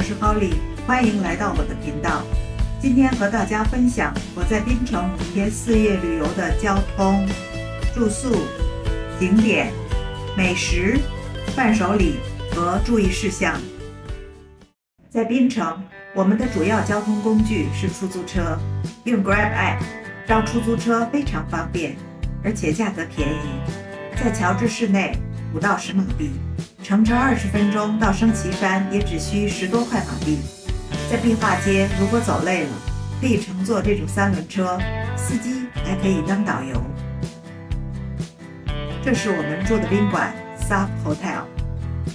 是 Holly， 欢迎来到我的频道。今天和大家分享我在槟城5天4夜旅游的交通、住宿、景点、美食、伴手礼和注意事项。在槟城，我们的主要交通工具是出租车，用 Grab App 招出租车非常方便，而且价格便宜。在乔治市内5到10马币，乘车20分钟到升旗山也只需10多块马币。在壁画街，如果走累了，可以乘坐这种3轮车，司机还可以当导游。这是我们住的宾馆 Sub Hotel，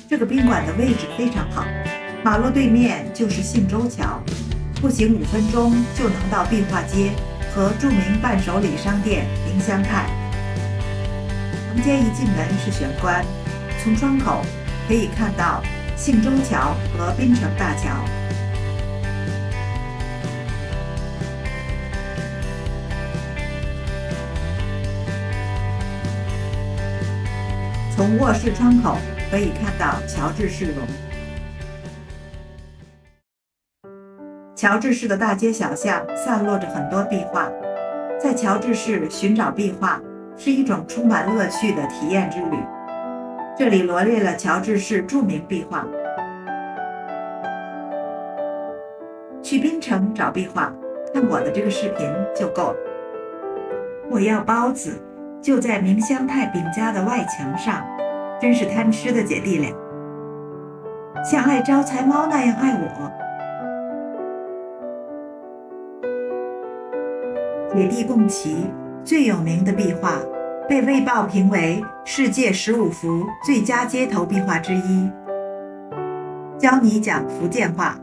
这个宾馆的位置非常好，马路对面就是信州桥，步行5分钟就能到壁画街和著名伴手礼商店明香泰。房间一进门是玄关，从窗口可以看到信州桥和槟城大桥。从卧室窗口可以看到乔治市容。乔治市的大街小巷散落着很多壁画，在乔治市寻找壁画是一种充满乐趣的体验之旅。这里罗列了乔治市著名壁画。去槟城找壁画，看我的这个视频就够了。我要包子，就在明香泰饼家的外墙上，真是贪吃的姐弟俩，像爱招财猫那样爱我。姐弟共齐最有名的壁画，被卫报评为世界15幅最佳街头壁画之一。教你讲福建话。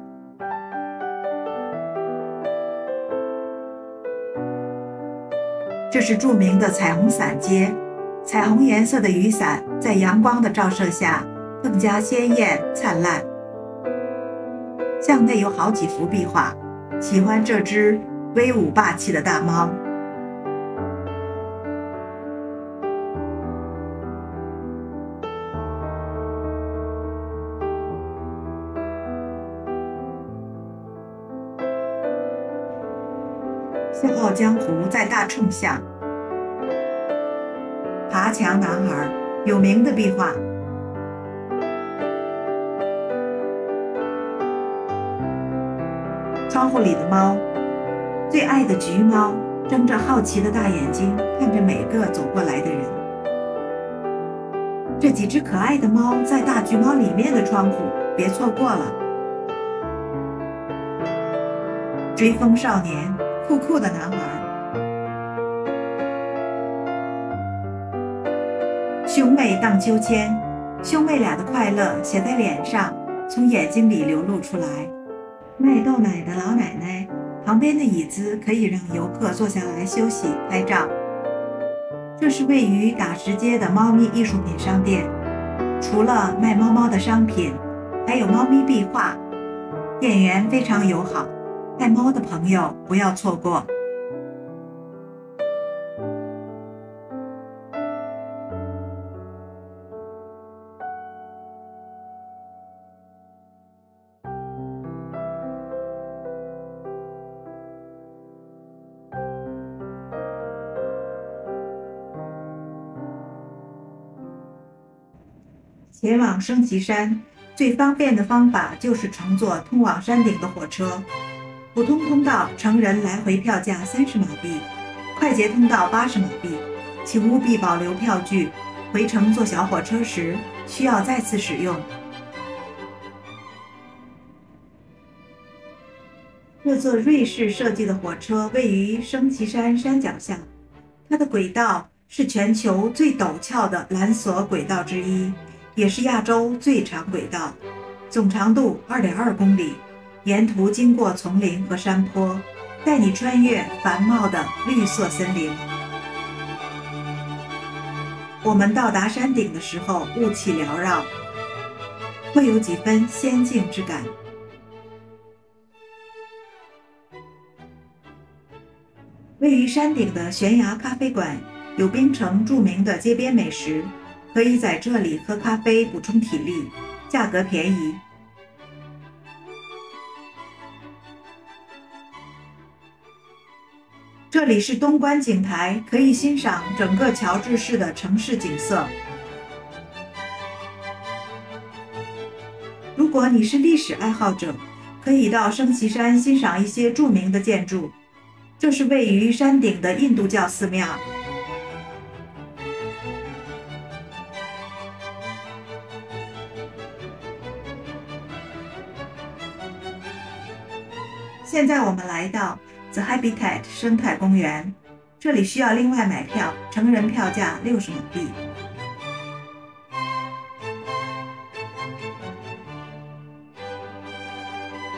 这是著名的彩虹伞街，彩虹颜色的雨伞在阳光的照射下更加鲜艳灿烂。巷内有好几幅壁画，喜欢这只威武霸气的大猫。笑傲江湖在大冲巷。爬墙男孩，有名的壁画。窗户里的猫，最爱的橘猫，睁着好奇的大眼睛看着每个走过来的人。这几只可爱的猫在大橘猫里面的窗户，别错过了。追风少年，酷酷的男孩。兄妹荡秋千，兄妹俩的快乐写在脸上，从眼睛里流露出来。卖豆奶的老奶奶，旁边的椅子可以让游客坐下来休息拍照。这是位于打石街的猫咪艺术品商店，除了卖猫猫的商品，还有猫咪壁画，店员非常友好，爱猫的朋友不要错过。前往升旗山最方便的方法就是乘坐通往山顶的火车。普通通道成人来回票价30马币，快捷通道80马币，请务必保留票据，回程坐小火车时需要再次使用。这座瑞士设计的火车位于升旗山山脚下，它的轨道是全球最陡峭的缆索轨道之一，也是亚洲最长轨道，总长度2.2公里，沿途经过丛林和山坡，带你穿越繁茂的绿色森林。我们到达山顶的时候，雾气缭绕，会有几分仙境之感。位于山顶的悬崖咖啡馆有槟城著名的街边美食，可以在这里喝咖啡补充体力，价格便宜。这里是东关景台，可以欣赏整个乔治市的城市景色。如果你是历史爱好者，可以到升旗山欣赏一些著名的建筑。这是位于山顶的印度教寺庙。现在我们来到 The Habitat 生态公园，这里需要另外买票，成人票价60马币。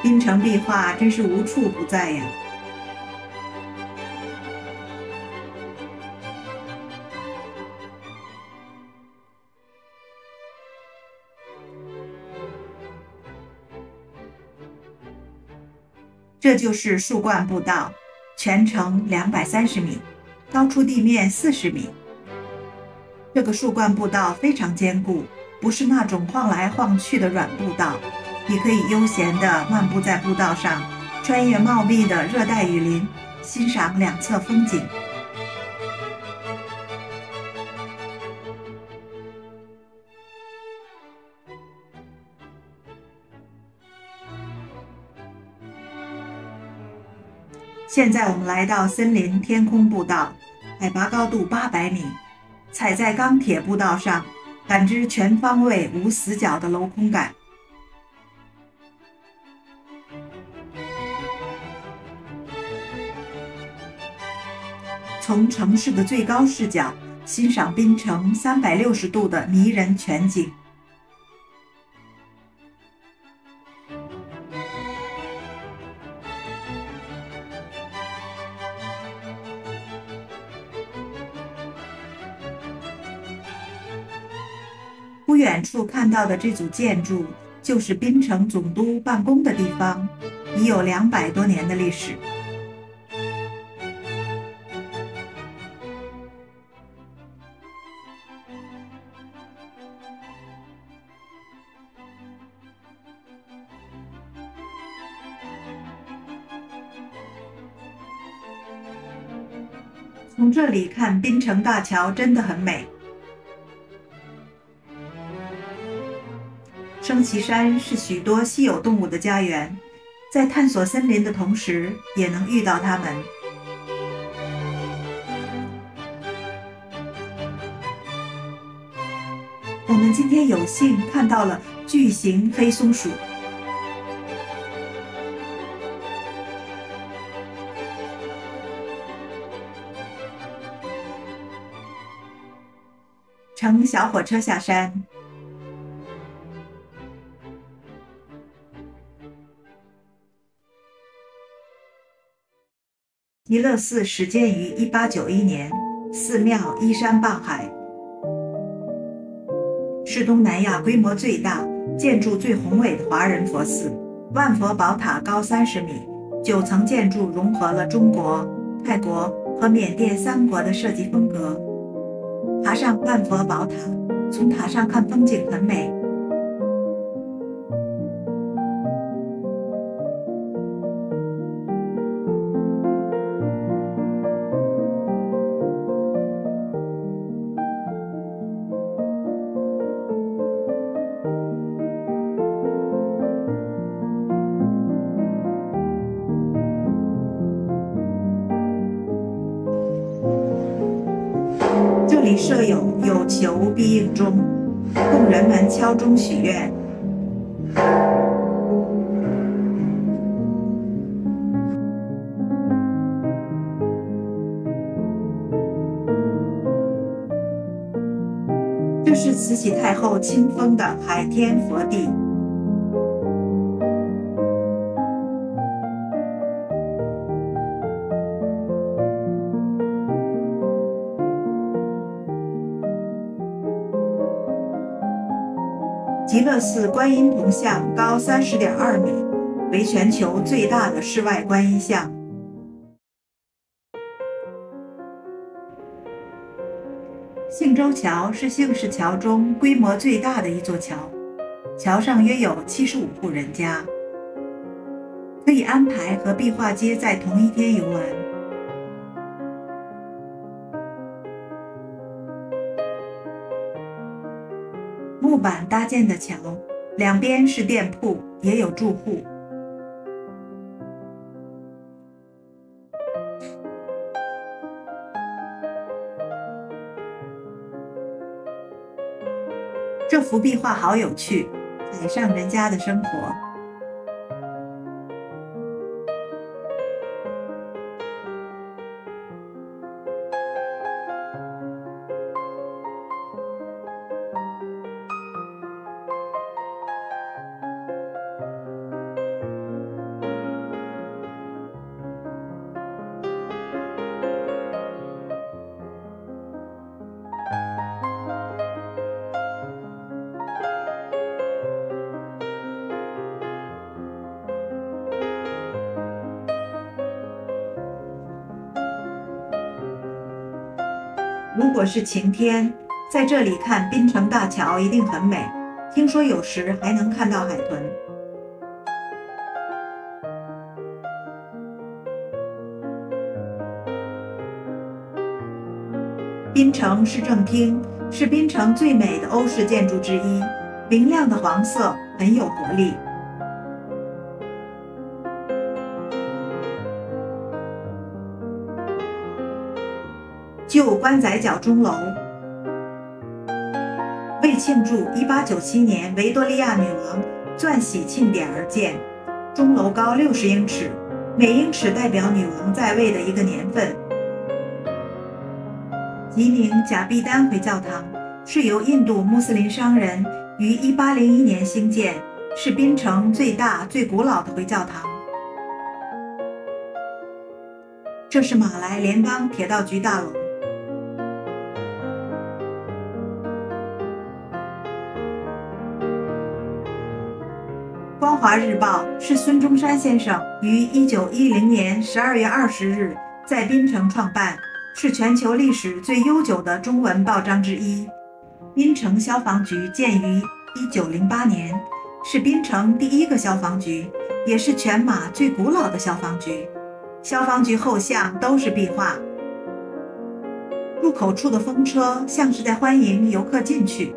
槟城壁画真是无处不在呀！这就是树冠步道，全程230米，高出地面40米。这个树冠步道非常坚固，不是那种晃来晃去的软步道。你可以悠闲地漫步在步道上，穿越茂密的热带雨林，欣赏两侧风景。现在我们来到森林天空步道，海拔高度800米，踩在钢铁步道上，感知全方位无死角的镂空感。从城市的最高视角欣赏槟城360度的迷人全景。不远处看到的这组建筑就是槟城总督办公的地方，已有200多年的历史。从这里看槟城大桥真的很美。升旗山是许多稀有动物的家园，在探索森林的同时，也能遇到它们。我们今天有幸看到了巨型黑松鼠。乘小火车下山。极乐寺始建于1891年，寺庙依山傍海，是东南亚规模最大、建筑最宏伟的华人佛寺。万佛宝塔高30米，9层建筑融合了中国、泰国和缅甸3国的设计风格。爬上万佛宝塔，从塔上看风景很美。这里设有求必应钟，供人们敲钟许愿。这是慈禧太后亲封的海天佛地。极乐寺观音铜像高30.2米，为全球最大的室外观音像。信州桥是姓氏桥中规模最大的一座桥，桥上约有75户人家，可以安排和壁画街在同一天游玩。板搭建的桥，两边是店铺，也有住户。这幅壁画好有趣，海上人家的生活。如果是晴天，在这里看槟城大桥一定很美，听说有时还能看到海豚。槟城市政厅是槟城最美的欧式建筑之一，明亮的黄色很有活力。旧关仔角钟楼，为庆祝1897年维多利亚女王钻禧庆典而建。钟楼高60英尺，每英尺代表女王在位的一个年份。吉宁贾毕丹回教堂是由印度穆斯林商人于1801年兴建，是槟城最大最古老的回教堂。这是马来联邦铁道局大楼。光华日报是孙中山先生于1910年12月20日在槟城创办，是全球历史最悠久的中文报章之一。槟城消防局建于1908年，是槟城第一个消防局，也是全马最古老的消防局。消防局后巷都是壁画，入口处的风车像是在欢迎游客进去。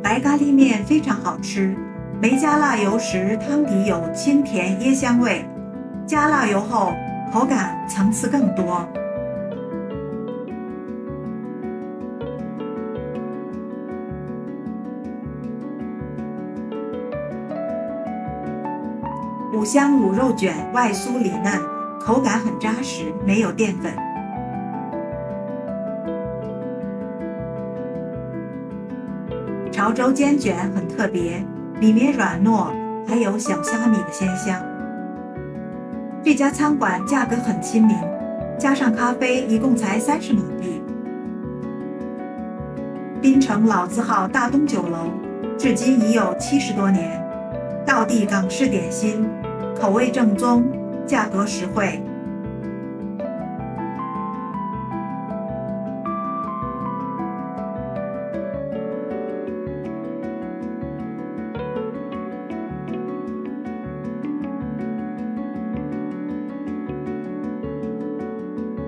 白咖喱面非常好吃，没加辣油时汤底有清甜椰香味，加辣油后口感层次更多。五香卤肉卷外酥里嫩，口感很扎实，没有淀粉。潮州煎卷很特别，里面软糯，还有小虾米的鲜香。这家餐馆价格很亲民，加上咖啡一共才30马币。槟城老字号大东酒楼，至今已有70多年，道地港式点心，口味正宗，价格实惠。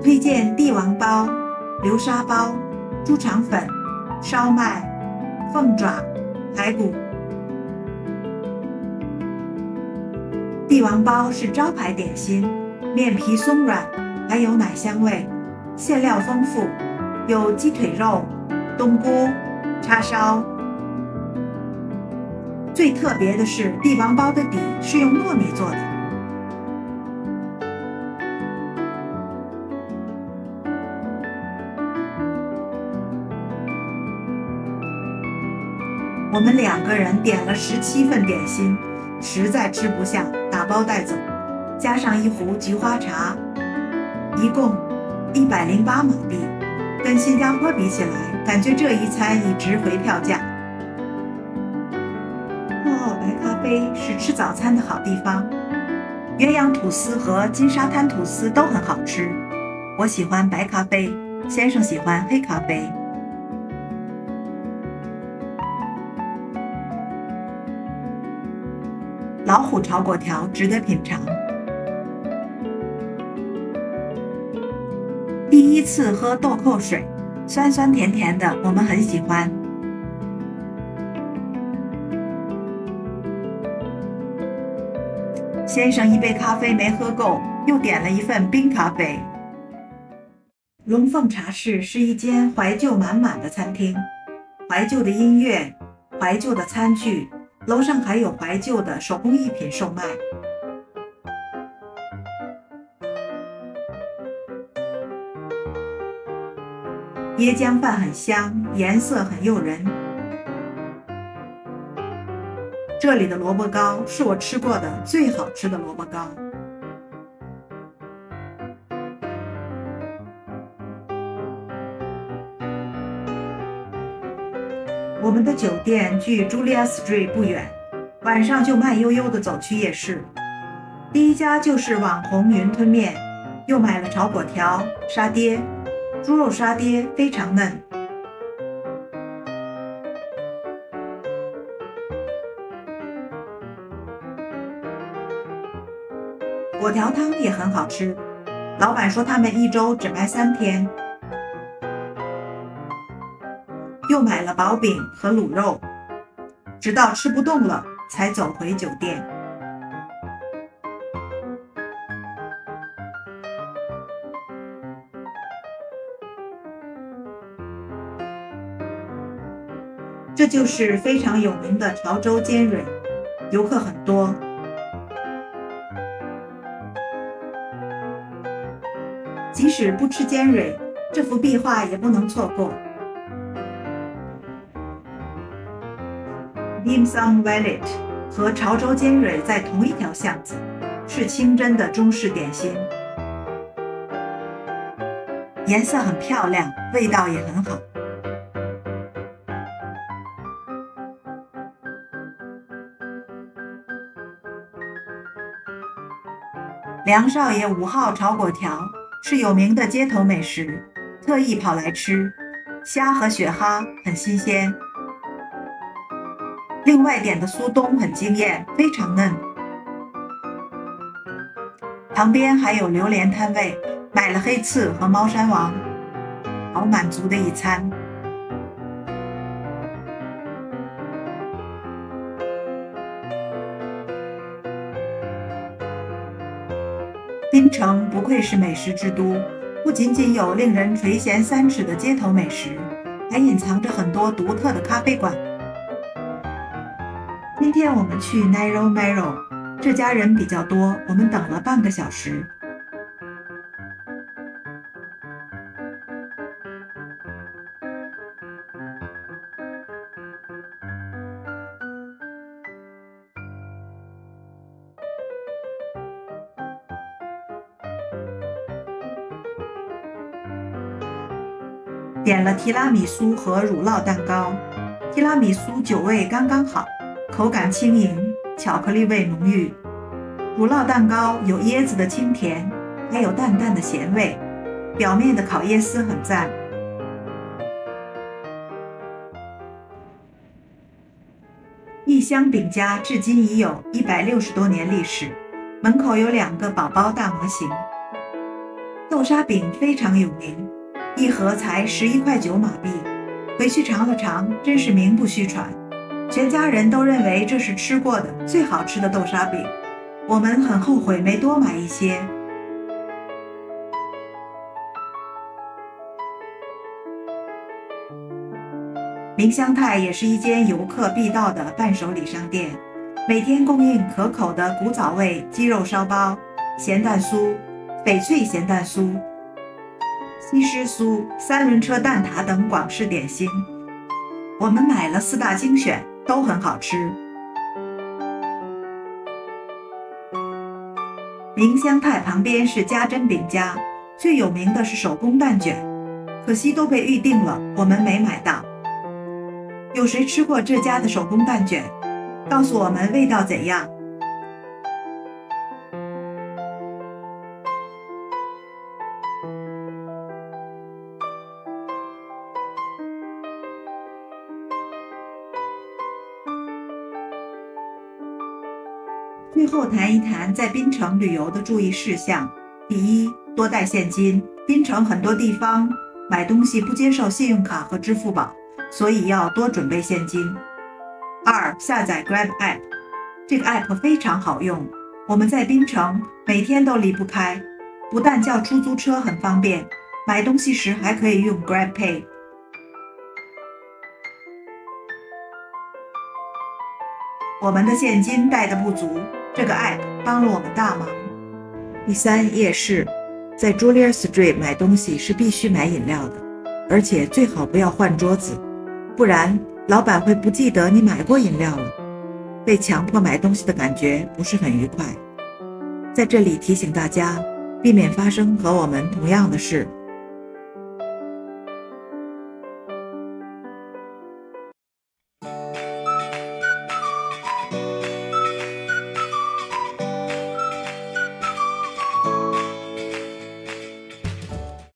推荐帝王包、流沙包、猪肠粉、烧麦、凤爪、排骨。帝王包是招牌点心，面皮松软，还有奶香味，馅料丰富，有鸡腿肉、冬菇、叉烧。最特别的是，帝王包的底是用糯米做的。我们2个人点了17份点心，实在吃不下，打包带走，加上一壶菊花茶，一共108马币。跟新加坡比起来，感觉这一餐已值回票价。墨澳白咖啡是吃早餐的好地方，鸳鸯吐司和金沙滩吐司都很好吃。我喜欢白咖啡，先生喜欢黑咖啡。老虎炒粿条值得品尝。第一次喝豆蔻水，酸酸甜甜的，我们很喜欢。先生一杯咖啡没喝够，又点了一份冰咖啡。龙凤茶室是一间怀旧满满的餐厅，怀旧的音乐，怀旧的餐具，楼上还有怀旧的手工艺品售卖。椰浆饭很香，颜色很诱人。这里的萝卜糕是我吃过的最好吃的萝卜糕。我们的酒店距 Julia Street 不远，晚上就慢悠悠地走去夜市。第一家就是网红云吞面，又买了炒粿条、沙爹，猪肉沙爹非常嫩。粿条汤也很好吃，老板说他们一周只卖3天。又买了薄饼和卤肉，直到吃不动了才走回酒店。这就是非常有名的潮州尖蕊，游客很多。即使不吃尖蕊，这幅壁画也不能错过。Dim Sum Village 和潮州尖蕊在同一条巷子，是清真的中式点心，颜色很漂亮，味道也很好。梁少爷5号炒粿条是有名的街头美食，特意跑来吃，虾和雪蛤很新鲜。另外点的苏东很惊艳，非常嫩。旁边还有榴莲摊位，买了黑刺和猫山王，好满足的一餐。槟城不愧是美食之都，不仅仅有令人垂涎3尺的街头美食，还隐藏着很多独特的咖啡馆。今天我们去 Narrow Marrow， 这家人比较多，我们等了半个小时。点了提拉米苏和乳酪蛋糕，提拉米苏酒味刚刚好，口感轻盈，巧克力味浓郁。乳酪蛋糕有椰子的清甜，还有淡淡的咸味，表面的烤椰丝很赞。异乡饼家至今已有160多年历史，门口有2个宝宝大模型。豆沙饼非常有名，一盒才11块9马币，回去尝了尝，真是名不虚传。全家人都认为这是吃过的最好吃的豆沙饼，我们很后悔没多买一些。明香泰也是一间游客必到的伴手礼商店，每天供应可口的古早味鸡肉烧包、咸蛋酥、翡翠咸蛋酥、西施酥、3轮车蛋挞等广式点心。我们买了4大精选，都很好吃。明香泰旁边是家珍饼家，最有名的是手工蛋卷，可惜都被预定了，我们没买到。有谁吃过这家的手工蛋卷？告诉我们味道怎样？最后谈一谈在槟城旅游的注意事项。第一，多带现金。槟城很多地方买东西不接受信用卡和支付宝，所以要多准备现金。二，下载 Grab App， 这个 App 非常好用，我们在槟城每天都离不开，不但叫出租车很方便，买东西时还可以用 Grab Pay。我们的现金带的不足，这个 App 帮了我们大忙。第三，夜市。在 Julia Street 买东西是必须买饮料的，而且最好不要换桌子，不然老板会不记得你买过饮料了，被强迫买东西的感觉不是很愉快。在这里提醒大家，避免发生和我们同样的事。